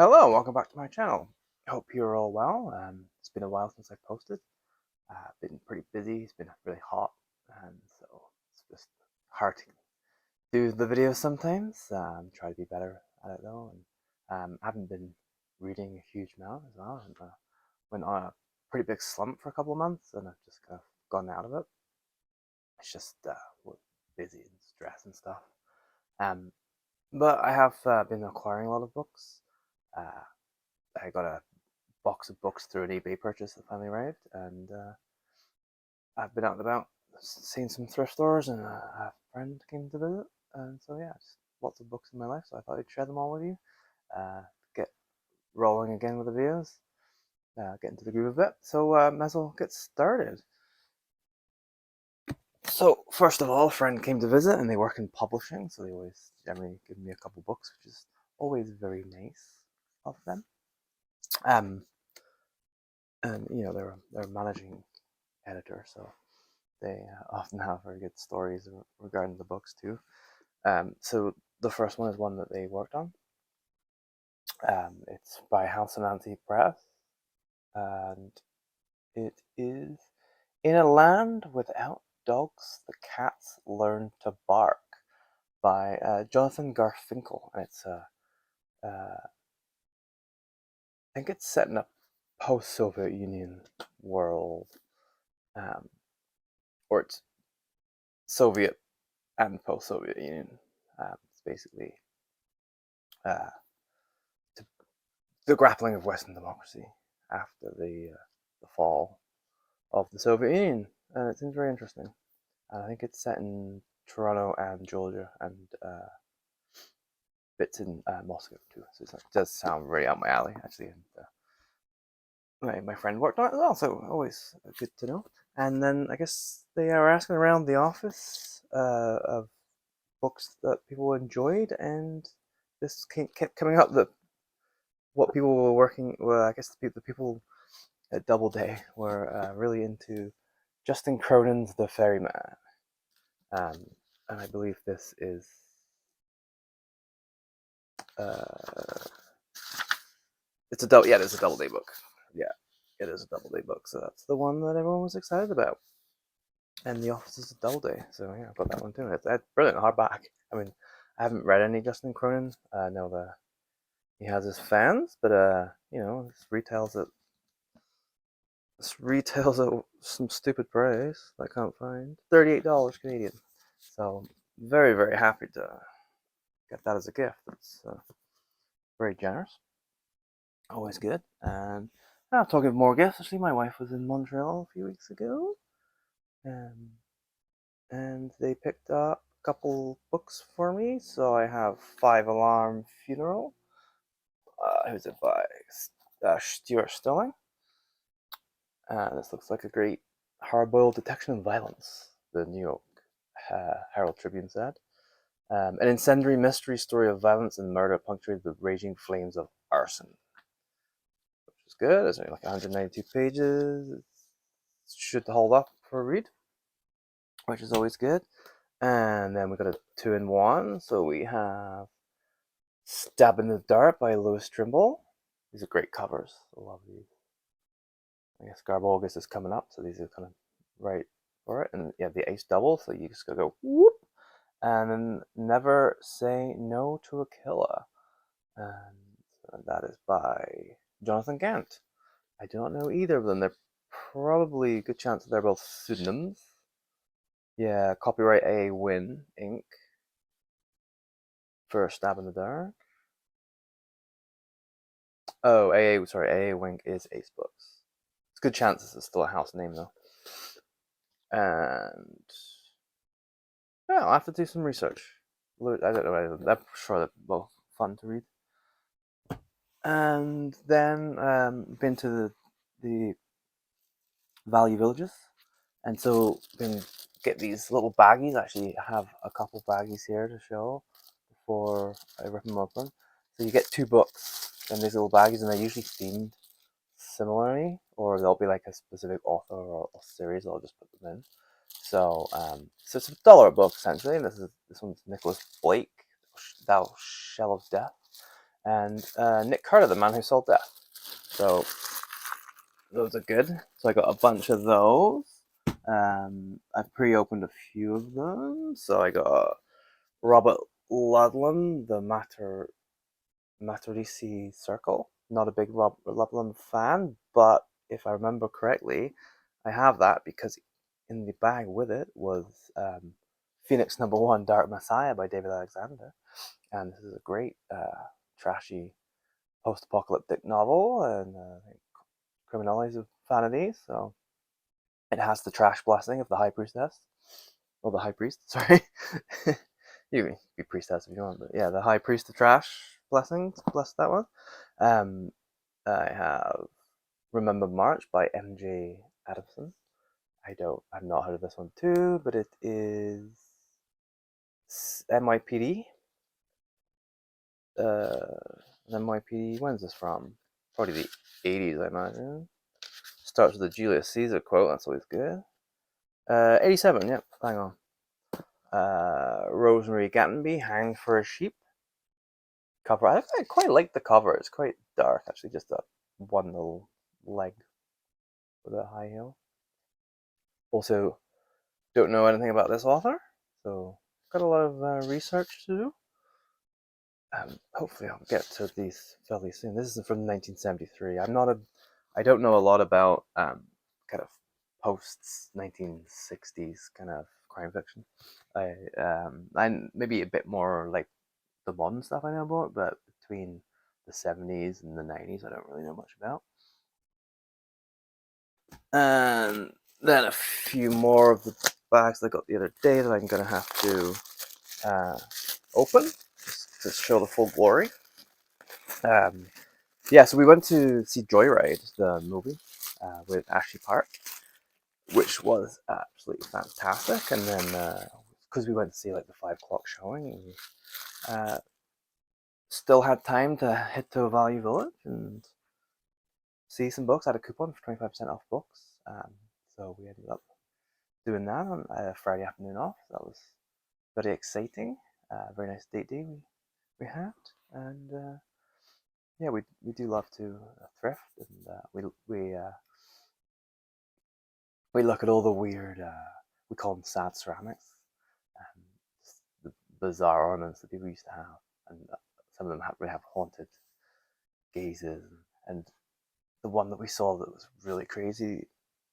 Hello, welcome back to my channel. I hope you're all well. It's been a while since I posted. Been pretty busy. It's been really hot, and so it's just hard to do the videos sometimes. Try to be better at it though. And I haven't been reading a huge amount as well. And went on a pretty big slump for a couple of months, and I've just kind of gone out of it. It's just we're busy and stress and stuff. Um, but I have been acquiring a lot of books. Uh, I got a box of books through an eBay purchase that finally arrived, and I've been out and about, seen some thrift stores, and a friend came to visit, and so yeah, just lots of books in my life. So I thought I'd share them all with you. Get rolling again with the videos, get into the groove a bit. So might as well get started. So first of all, a friend came to visit, and they work in publishing, so they always generally give me a couple books, which is always very nice of them. Um, and they're managing editor, so they often have very good stories regarding the books too. So the first one is one that they worked on. It's by House and Nancy Press, and it is In a Land Without Dogs, the Cats Learn to Bark by Jonathan Garfinkel. And it's I think it's set in a post-Soviet Union world, um, or it's Soviet and post-Soviet Union. It's basically uh, the grappling of Western democracy after the fall of the Soviet Union, and it seems very interesting. And I think it's set in Toronto and Georgia, and bits in Moscow too. So it does sound really up my alley, actually. And my friend worked on it as well, so always good to know. And then I guess they are asking around the office of books that people enjoyed, and this kept coming up that what people were working. Well, I guess the people at Doubleday were really into Justin Cronin's The Ferryman, um, and I believe this is uh, it's a double. Yeah, it's a Doubleday book. Yeah, it is a Doubleday book, so that's the one that everyone was excited about. And The Office is a Doubleday, so yeah, I got that one too. It's brilliant hardback. I mean, I haven't read any Justin Cronin. I know that he has his fans, but this retails at some stupid price I can't find. $38 Canadian. So very, very happy to get that as a gift. It's very generous. Always good. And now talking of more gifts, actually my wife was in Montreal a few weeks ago. Um, and they picked up a couple books for me. So I have Five Alarm Funeral. Who's it by? Stuart Stirling. This looks like a great hard-boiled detection of violence, the New York Herald Tribune said. An incendiary mystery story of violence and murder punctuated the raging flames of arson, which is good. It's only like 192 pages. It should hold up for a read, which is always good. And then we got a two-in-one. So we have Stab in the Dark by Louis Trimble. These are great covers. I love these. I guess Garb August is coming up, so these are kind of right for it. And yeah, the ace double, so you just gotta go whoop. And then Never Say No to a Killer. And that is by Jonathan Gant. I do not know either of them. They're probably a good chance that they're both pseudonyms. Yeah, copyright A Win Inc. for Stab in the Dark. Oh, AA Wink is Ace Books. It's a good chance this is still a house name though. And yeah, I'll have to do some research. I don't know. I'm sure they're both fun to read. And then been to the Value Villages, and so been get these little baggies. I actually have a couple baggies here to show before I rip them open. So you get two books in these little baggies, and they're usually themed similarly, or there'll be like a specific author or series. I'll just put them in. So it's $1 a book essentially. And this one's Nicholas Blake, Thou Shell of Death, and Nick Carter, The Man Who Sold Death. So those are good. So I got a bunch of those. I've pre-opened a few of them. So I got Robert Ludlum, The Matarisi Circle. Not a big Robert Ludlum fan, but if I remember correctly, I have that because in the bag with it was Phoenix #1 Dark Messiah by David Alexander. And this is a great trashy post-apocalyptic novel, and Criminal is a fan of these, so it has the trash blessing of the High Priestess. Well, the High Priest, sorry. You can be priestess if you want, but yeah, the High Priest of Trash blessings, bless that one. I have Remember March by M.J. Adamson. I've not heard of this one too, but it is NYPD. NYPD, when's this from? Probably the 80s, I imagine. Starts with a Julius Caesar quote, that's always good. 87, yep, hang on. Rosemary Gattenby, Hanged for a Sheep. Cover, I quite like the cover, it's quite dark, actually, just a one little leg with a high heel. Also, don't know anything about this author, so got a lot of research to do. Hopefully I'll get to these fairly soon. This is from 1973. I don't know a lot about kind of post 1960s kind of crime fiction. I maybe a bit more like the modern stuff I know about, but between the 70s and the 90s, I don't really know much about. And then a few more of the bags that I got the other day that I'm gonna have to open just to show the full glory. Yeah, so we went to see Joyride, the movie, with Ashley Park, which was absolutely fantastic. And then, because we went to see like the 5 o'clock showing, we still had time to head to Value Village and see some books. I had a coupon for 25% off books, so we ended up doing that on a Friday afternoon off. That was very exciting. Very nice date day we had, and yeah, we do love to thrift, and we look at all the weird, we call them sad ceramics, um, the bizarre ornaments that people used to have, and some of them have haunted gazes, and the one that we saw that was really crazy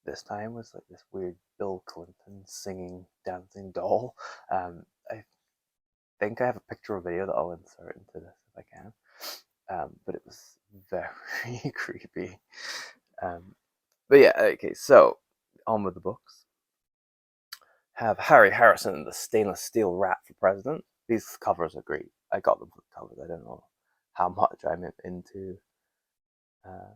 this time was like this weird Bill Clinton singing, dancing doll. I think I have a picture or video that I'll insert into this if I can. But it was very creepy. But yeah, okay, so on with the books. Have Harry Harrison, The Stainless Steel Rat for President. These covers are great. I got them for the covers. I don't know how much I'm into uh,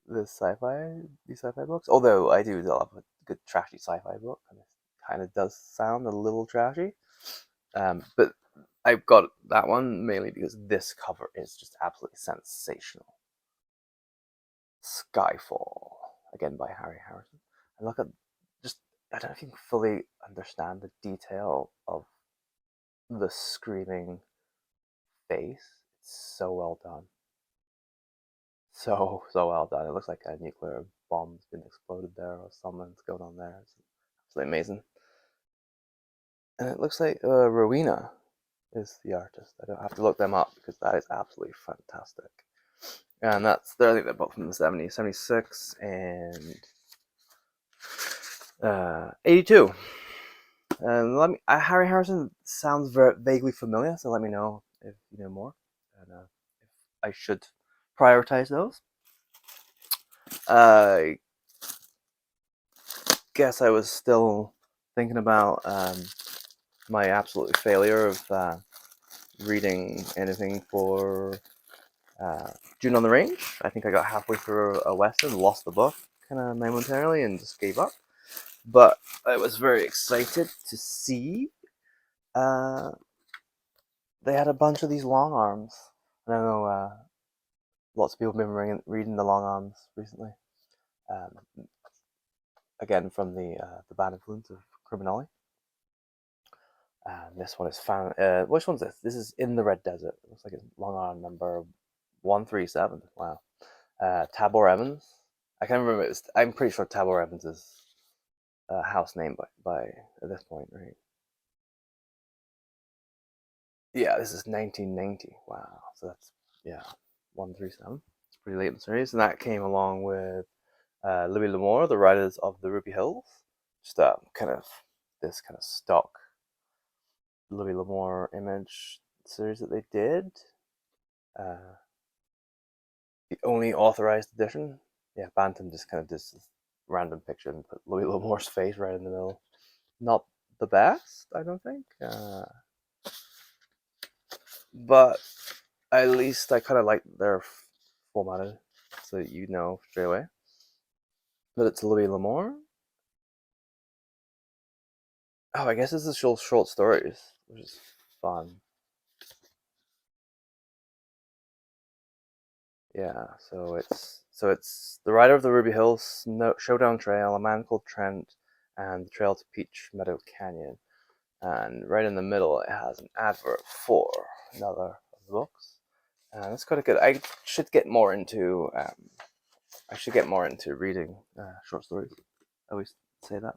these sci-fi books. Although I do love a good trashy sci-fi book, and it kind of does sound a little trashy. But I've got that one mainly because this cover is just absolutely sensational. Skyfall, again by Harry Harrison. And look at just, I don't know if you can fully understand the detail of the screaming face. It's so well done. So well done. It looks like a nuclear bomb's been exploded there or something's going on there. It's absolutely amazing. And it looks like Rowena is the artist. I don't have to look them up because that is absolutely fantastic. And I think they're both from the 70s, 76 and 82. And Harry Harrison sounds vaguely familiar, so let me know if you know more, and if I should prioritize those. I guess I was still thinking about my absolute failure of reading anything for June on the Range. I think I got halfway through a Western, lost the book kind of momentarily, and just gave up. But I was very excited to see they had a bunch of these long arms. I don't know, lots of people have been reading the long arms recently. Um, again, from the bad influence of Criminale. And this one is found. Which one's this? This is In the Red Desert. It looks like it's Long Island number 137. Wow. Tabor Evans. I can't remember. I'm pretty sure Tabor Evans is a house name by at this point, right? Yeah, this is 1990. Wow. So that's, yeah, 137. It's pretty late in the series. And that came along with Louis L'Amour, The Riders of the Ruby Hills. Just kind of this kind of stock Louis L'Amour image series that they did. Uh, the only authorized edition. Yeah, Bantam just kind of did this random picture and put Louis L'Amour's face right in the middle. Not the best, I don't think. But at least I kind of like their formatted, so you know straight away. But it's Louis L'Amour. Oh, I guess this is short stories, which is fun. Yeah, so it's the Rider of the Ruby Hills, Showdown Trail, A Man Called Trent, and the Trail to Peach Meadow Canyon. And right in the middle, it has an advert for another of the books, and it's quite good. I should get more into reading short stories. I always say that.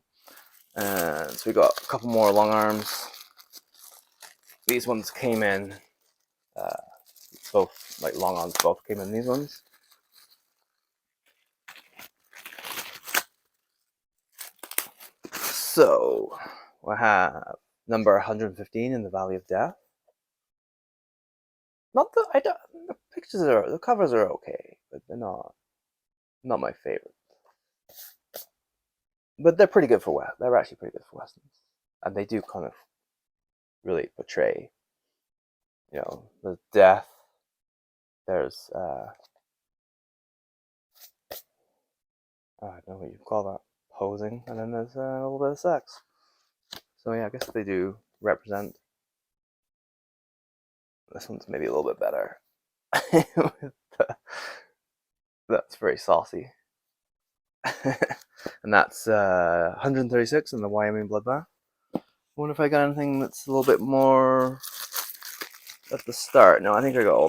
And so we got a couple more long arms. These ones came in, both like long arms, both came in these ones. So we have number 115 in the Valley of Death. Not the I don't the covers are okay, but they're not my favorite. But they're pretty good for they're actually pretty good for westerns, and they do kind of really portray, the death. There's I don't know what you call that, posing, and then there's a little bit of sex. So yeah, I guess they do represent. This one's maybe a little bit better. That's very saucy. And that's 136 in the Wyoming Bloodbath. I wonder if I got anything that's a little bit more at the start. No, I think I got all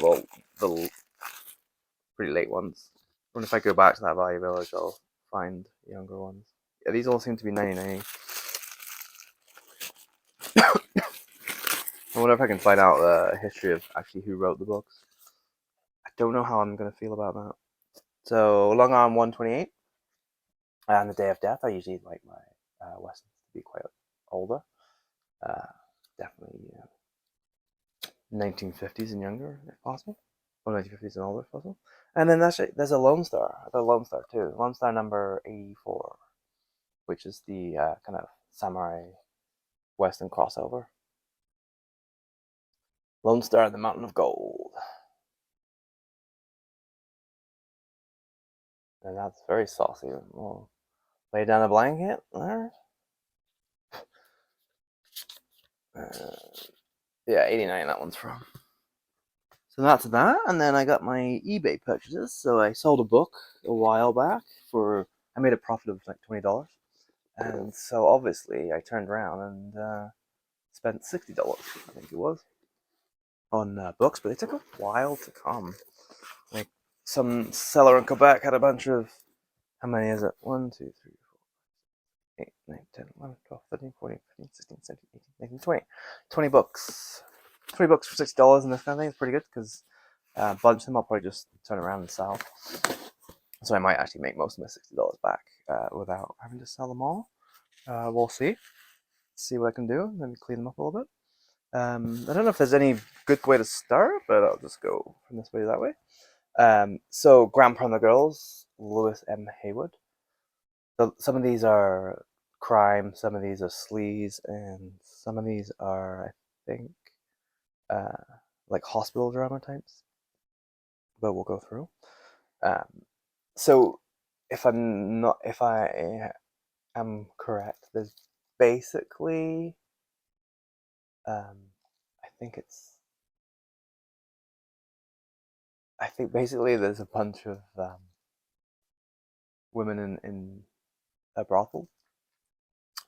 the pretty late ones. I wonder if I go back to that Valley Village, I'll find younger ones. Yeah, these all seem to be 99. I wonder if I can find out the history of actually who wrote the books. I don't know how I'm going to feel about that. So, Long Arm 128 and The Day of Death. I usually like my westerns to be quite older. Definitely 1950s and younger, if possible. Or 1950s and older, if possible. And then there's a Lone Star. I got a Lone Star too. Lone Star number 84, which is the kind of samurai western crossover. Lone Star and the Mountain of Gold. And that's very saucy. We'll lay down a blanket there. Yeah, 89 that one's from. So that's that, and then I got my eBay purchases. So I sold a book a while back I made a profit of like $20. And so obviously I turned around and spent $60, I think it was, on books, but they took a while to come. Like, some seller in Quebec had a bunch of, how many is it? 1, 2, 3, 4, 8, 9, 10, 11, 12, 13, 14, 15, 16, 17, 18, 19, 20. 20 books. 20 books for $60 and this kind of thing is pretty good because a bunch of them I'll probably just turn around and sell. So I might actually make most of my $60 back without having to sell them all. We'll see. See what I can do. Let me clean them up a little bit. I don't know if there's any good way to start, but I'll just go from this way to that way. So Grandpa and the Girls, Louis M. Haywood. So some of these are crime, some of these are sleaze, and some of these are, I think, uh, like hospital drama types. But we'll go through. So if I am correct, there's basically, I think it's, I think basically there's a bunch of women in a brothel,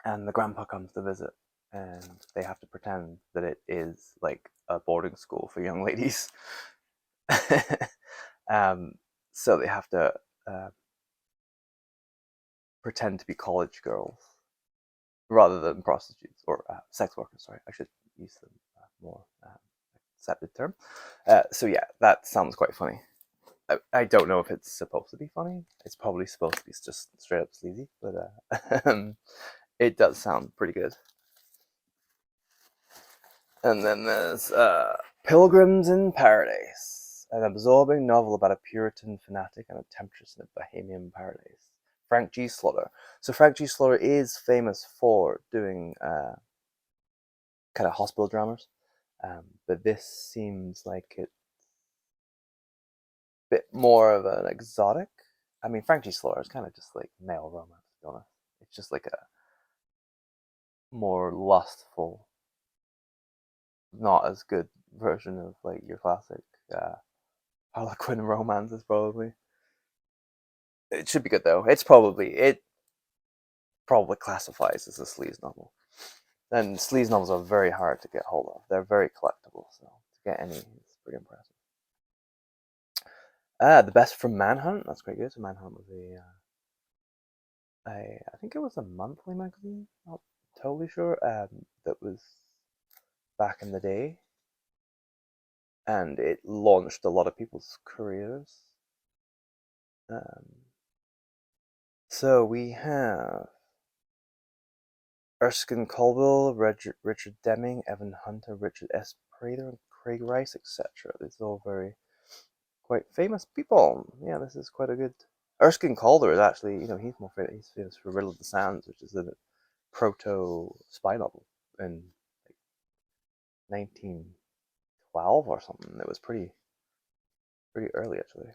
and the grandpa comes to visit, and they have to pretend that it is like a boarding school for young ladies. um, so they have to pretend to be college girls rather than prostitutes or sex workers. Sorry, I should use the more accepted term. So yeah, that sounds quite funny. I don't know if it's supposed to be funny. It's probably supposed to be just straight up sleazy, but it does sound pretty good. And then there's Pilgrims in Paradise, an absorbing novel about a Puritan fanatic and a temptress in a Bohemian paradise. Frank G. Slaughter. So Frank G. Slaughter is famous for doing kind of hospital dramas, but this seems like it's a bit more of an exotic. I mean, Frank G. Slaughter is kind of just like male romance, to be honest. It's just like a more lustful, not as good version of like your classic Harlequin romances, probably. It should be good though. It probably classifies as a sleaze novel. And sleaze novels are very hard to get hold of. They're very collectible, so to get any is pretty impressive. The Best from Manhunt. That's quite good. So Manhunt was I think it was a monthly magazine. Not totally sure. That was back in the day, and it launched a lot of people's careers. Um, so we have Erskine Colville, Richard Deming, Evan Hunter, Richard S. Prater, and Craig Rice, etc. These are all very quite famous people. Yeah, this is quite a good. Erskine Calder is actually, he's more famous. He's famous for Riddle of the Sands, which is a proto spy novel in like 1912 or something. It was pretty early actually.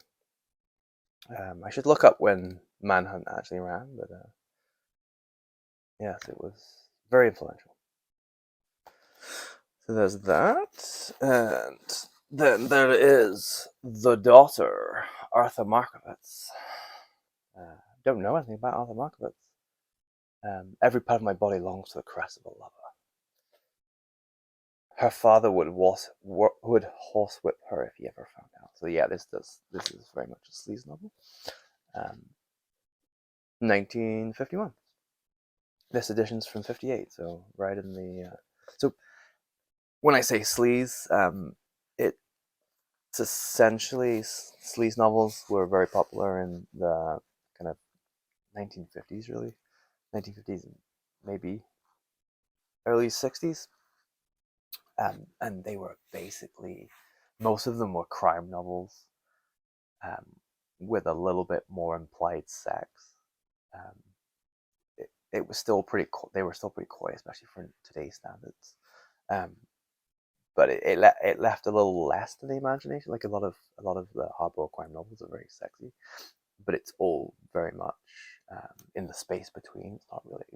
I should look up when Manhunt actually ran, but yes, it was very influential. So there's that, and then there is The Daughter, Arthur Markowitz. Don't know anything about Arthur Markowitz. Every part of my body longs for the caress of a lover. Her father would horsewhip her if he ever found out. So yeah, this is very much a sleaze novel. 1951. This edition's from 58, so right in the. So when I say sleaze, it's essentially sleaze novels were very popular in the kind of 1950s, really, 1950s, maybe early 60s, and they were basically most of them were crime novels, um, with a little bit more implied sex. Um, it was still pretty. They were still pretty coy, especially for today's standards. Um, but it left a little less to the imagination. Like a lot of the hardboiled crime novels are very sexy, but it's all very much in the space between. It's not really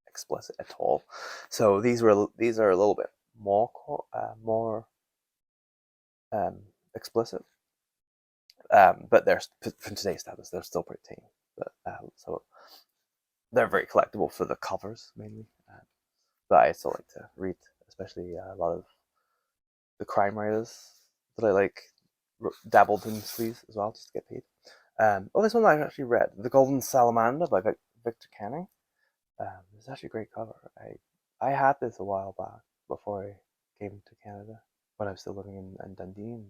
explicit at all. So these are a little bit more explicit, but they're from today's standards they're still pretty tame. But so they're very collectible for the covers mainly. But I still like to read, especially a lot of the crime writers that I like dabbled in sleaze as well just to get paid. This one I actually read, The Golden Salamander by Victor Canning. It's actually a great cover. I had this a while back before I came to Canada when I was still living in Dundee.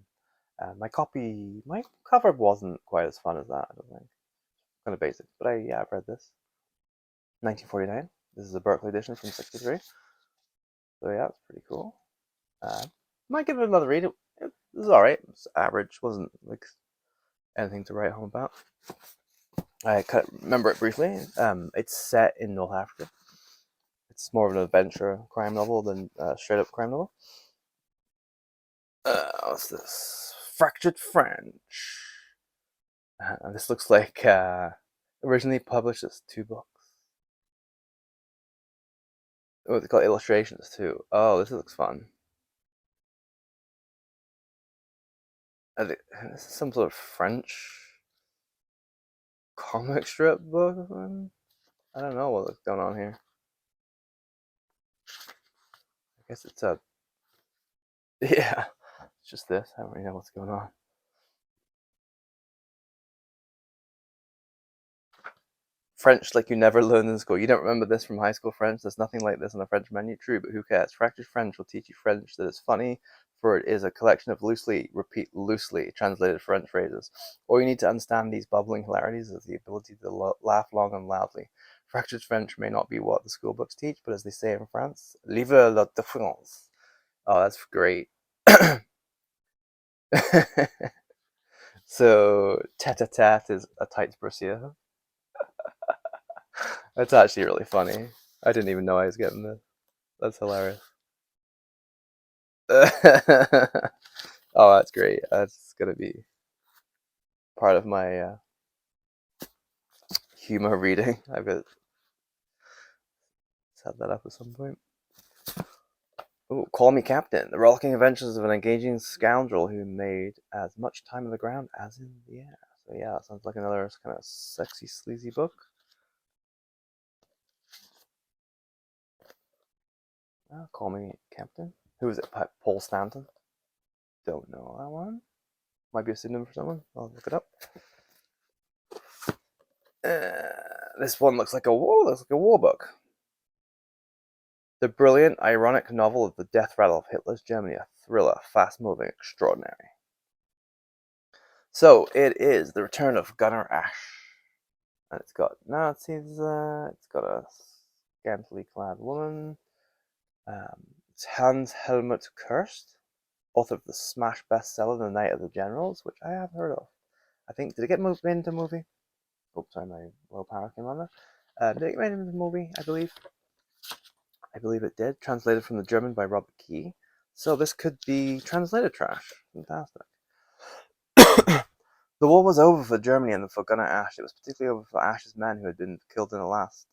And, my cover wasn't quite as fun as that. I don't think. Kind of basic, but I've read this. 1949. This is a Berkeley edition from '63. So yeah, it's pretty cool. Might give it another read. It was alright. It's average. Wasn't like anything to write home about. I remember it briefly. It's set in North Africa. It's more of an adventure crime novel than a straight up crime novel. What's this? Fractured French. This looks like originally published as 2 books. Oh, it's got illustrations too. Oh, this looks fun. This is some sort of French comic strip book. I don't know what's going on here. guess it's a yeah. It's just this. I don't really know what's going on. French like you never learned in school. You don't remember this from high school French? There's nothing like this on a French menu. True, but who cares? Fractured French will teach you French that is funny, for it is a collection of loosely translated French phrases. All you need to understand these bubbling hilarities is the ability to laugh long and loudly. Fractured French may not be what the school books teach, but as they say in France, Vive la différence. Oh, that's great. So, tete-a-tete is a tight brassiere. That's actually really funny. I didn't even know I was getting this. That's hilarious. Oh, that's great. That's gonna be part of my humor reading. I've got to set that up at some point. Ooh, Call Me Captain. The rollicking adventures of an engaging scoundrel who made as much time on the ground as in the air. So yeah, it sounds like another kind of sexy, sleazy book. Call Me Captain. Who is it? Paul Stanton? Don't know that one. Might be a pseudonym for someone. I'll look it up. This one looks like a war book. The brilliant, ironic novel of the death rattle of Hitler's Germany, a thriller, fast-moving, extraordinary. So it is the return of Gunnar Ash, and it's got Nazis. It's got a scantily clad woman. It's Hans Helmut Kirst, author of the smash bestseller The Night of the Generals, which I have heard of. I think did it get moved into a movie? Oh, sorry, my willpower came on there. Did it get made into a movie? I believe it did. Translated from the German by Robert Key. So this could be translated trash. Fantastic. The war was over for Germany and for Gunnar Ash. It was particularly over for Ash's men who had been killed in the last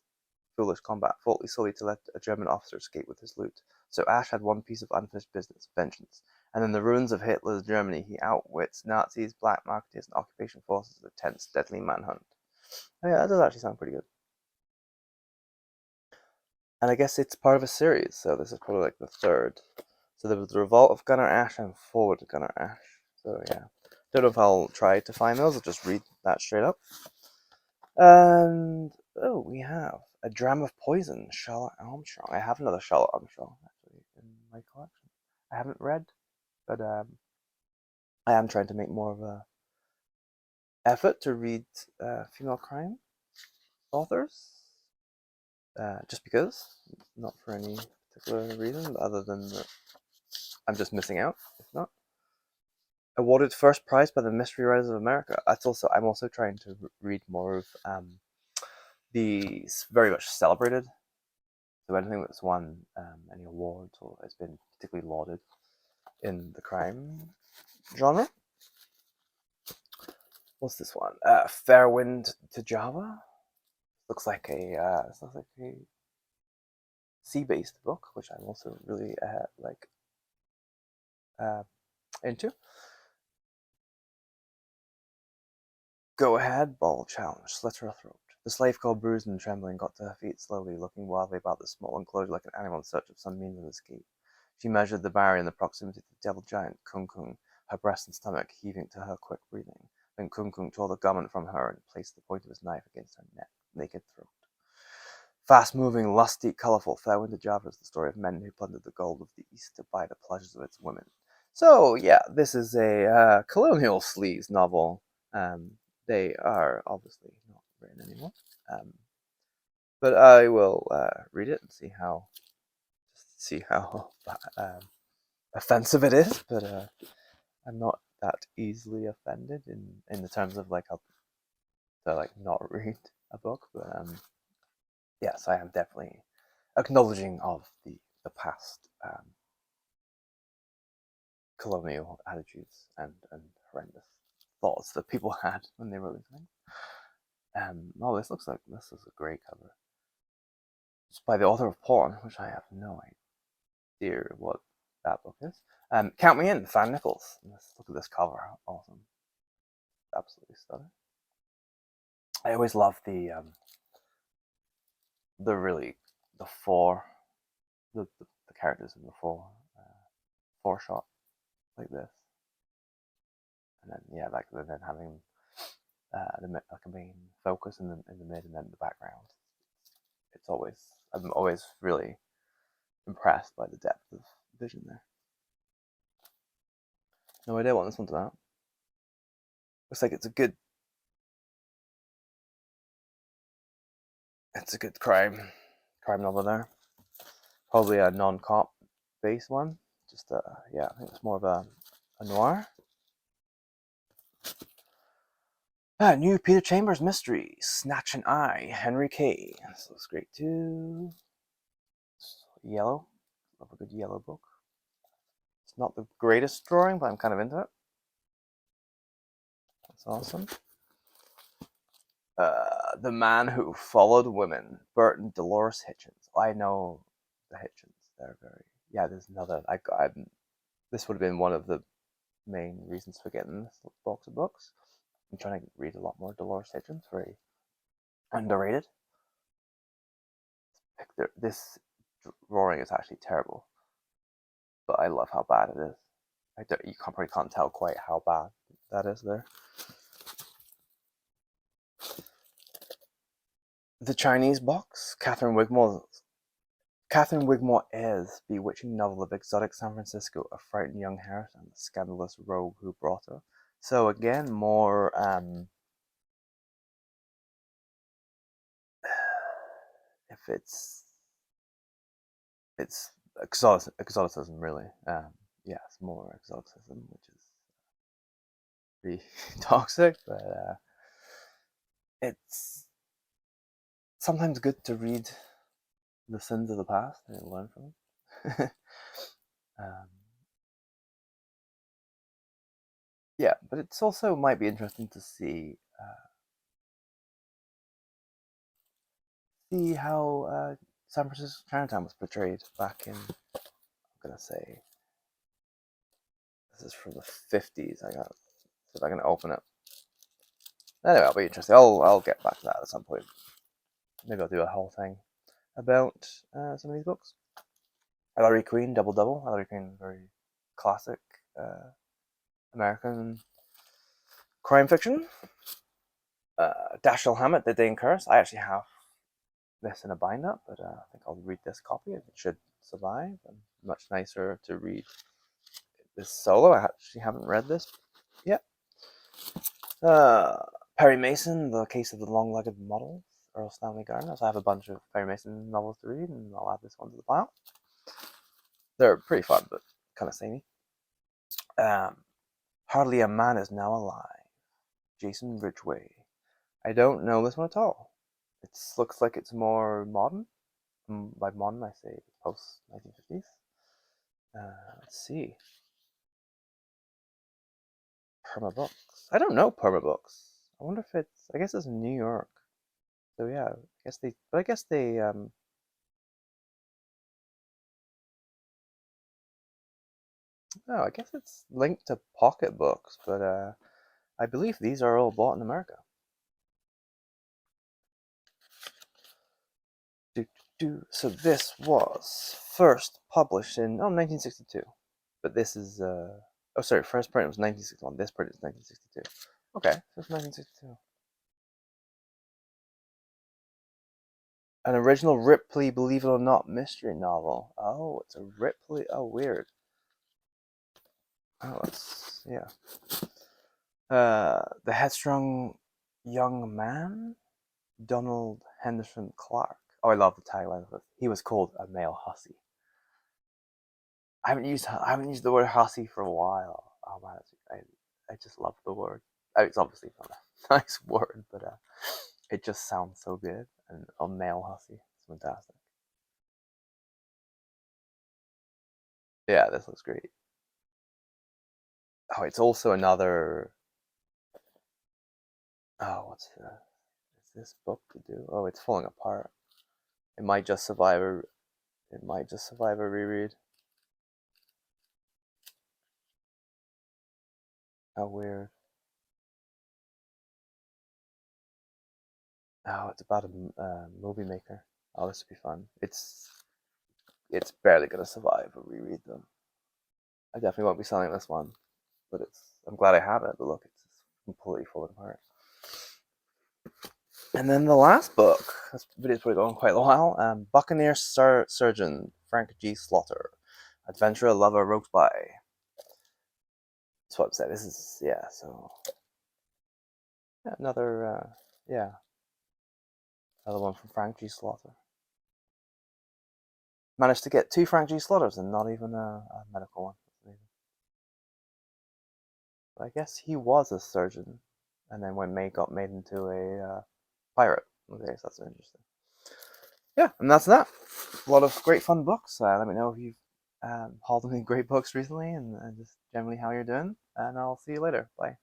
foolish combat, faultly solely to let a German officer escape with his loot. So Ash had one piece of unfinished business, vengeance. And in the ruins of Hitler's Germany, he outwits Nazis, black marketeers, and occupation forces in a tense, deadly manhunt. Oh yeah, that does actually sound pretty good. And I guess it's part of a series, so this is probably like the third. So there was the Revolt of Gunnar Ash and Forward of Gunnar Ash. So yeah, don't know if I'll try to find those. I'll just read that straight up. And oh, we have A Dram of Poison, Charlotte Armstrong. I have another Charlotte Armstrong actually in my collection. I haven't read, but I am trying to make more of a effort to read female crime authors. Just because, not for any particular reason other than that I'm just missing out. If not, awarded first prize by the Mystery Writers of America. I'm also trying to read more of the very much celebrated. So anything that's won any awards or has been particularly lauded in the crime genre. What's this one? Fair Wind to Java. Looks like a sea-based book, which I'm also really into. Go ahead, Ball challenge. Slit her throat. The slave girl, bruised and trembling, got to her feet slowly, looking wildly about the small enclosure like an animal in search of some means of escape. She measured the barrier in the proximity of the devil giant, Kung Kung, her breast and stomach heaving to her quick breathing. Then Kung Kung tore the garment from her and placed the point of his knife against her naked throat. Fast-moving, lusty, colorful, Fairwind to Java is the story of men who plundered the gold of the East to buy the pleasures of its women. So, yeah, this is a colonial sleaze novel. They are obviously not written anymore. But I will read it and see how offensive it is. But I'm not that easily offended in the terms of like how to like not read a book. But yes, I am definitely acknowledging of the past colonial attitudes and horrendous thoughts that people had when they wrote these things. Oh, this is a great cover. It's by the author of Porn, which I have no idea what that book is. Count Me In, Fan Nichols. Let's look at this cover. Awesome. Absolutely stunning. I always love the characters in the full foreshot like this, and then yeah, like then having like a main focus in the mid and then the background. It's always I'm always really impressed by the depth of vision there. No idea what this one's about. Looks like it's a good crime novel there. Probably a non-cop based one. Just yeah, I think it's more of a noir. New Peter Chambers mystery, Snatch an Eye, Henry Kay. This looks great too. It's yellow, love a good yellow book. It's not the greatest drawing, but I'm kind of into it. That's awesome. The Man Who Followed Women, Bert and Dolores Hitchens. I know the Hitchens. They're very there's another. This would have been one of the main reasons for getting this box of books. I'm trying to read a lot more Dolores Hitchens. Very underrated. This drawing is actually terrible, but I love how bad it is. You probably can't tell quite how bad that is there. The Chinese Box, Catherine Wigmore's bewitching novel of exotic San Francisco, a frightened young heiress and the scandalous rogue who brought her. So again, more if it's exoticism really. Yeah, it's more exoticism, which is pretty toxic, but it's sometimes good to read the sins of the past and learn from them. Yeah, but it's also might be interesting to see how San Francisco Chinatown was portrayed back in. I'm gonna say this is from the 50s. I got see if I can open it. Anyway, it'll be interesting. I'll get back to that at some point. Maybe I'll do a whole thing about some of these books. Ellery Queen, Double Double. Ellery Queen, very classic American crime fiction. Dashiell Hammett, The Dane Curse. I actually have this in a bind-up, but I think I'll read this copy. It should survive. And much nicer to read this solo. I actually haven't read this yet. Perry Mason, The Case of the Long-Legged Models, Earl Stanley Gardner. So I have a bunch of Perry Mason novels to read, and I'll add this one to the pile. They're pretty fun, but kind of samey. Hardly a Man Is Now Alive, Jason Ridgway. I don't know this one at all. It looks like it's more modern. By modern, I say post 1950s. Let's see. Perma Books. I don't know Perma Books. I wonder if it's. I guess it's in New York. So yeah, I guess they. No, I guess it's linked to Pocket Books, but I believe these are all bought in America. So this was first published in 1962, but this is oh sorry, first print was 1961. This print is 1962. Okay, so it's 1962. An original Ripley, believe it or not, mystery novel. Oh, it's a Ripley. Oh, weird. Oh, that's yeah. The Headstrong Young Man, Donald Henderson Clark. Oh, I love the tagline of it. He was called a male hussy. I haven't used the word hussy for a while. Oh man, I just love the word. It's obviously not a nice word, but it just sounds so good. And a male hussy, it's fantastic. Yeah, this looks great. Oh, it's also another. Oh, what's this book to do? Oh, it's falling apart. It might just survive a. It might just survive a reread. How weird. Oh, it's about a movie maker. Oh, this would be fun. It's it's barely gonna survive a reread though. I definitely won't be selling this one, but I'm glad I have it. But look, it's completely falling apart. And then the last book, this video's probably going quite a while. Buccaneer Surgeon, Frank G. Slaughter, Adventurer Lover wrote by. That's what I'm saying. This is So yeah, another another one from Frank G. Slaughter. Managed to get 2 Frank G. Slaughters and not even a medical one. But I guess he was a surgeon, and then got made into a pirate. Okay, so that's interesting. Yeah, and that's that. A lot of great fun books. Let me know if you've hauled any great books recently, and just generally how you're doing. And I'll see you later. Bye.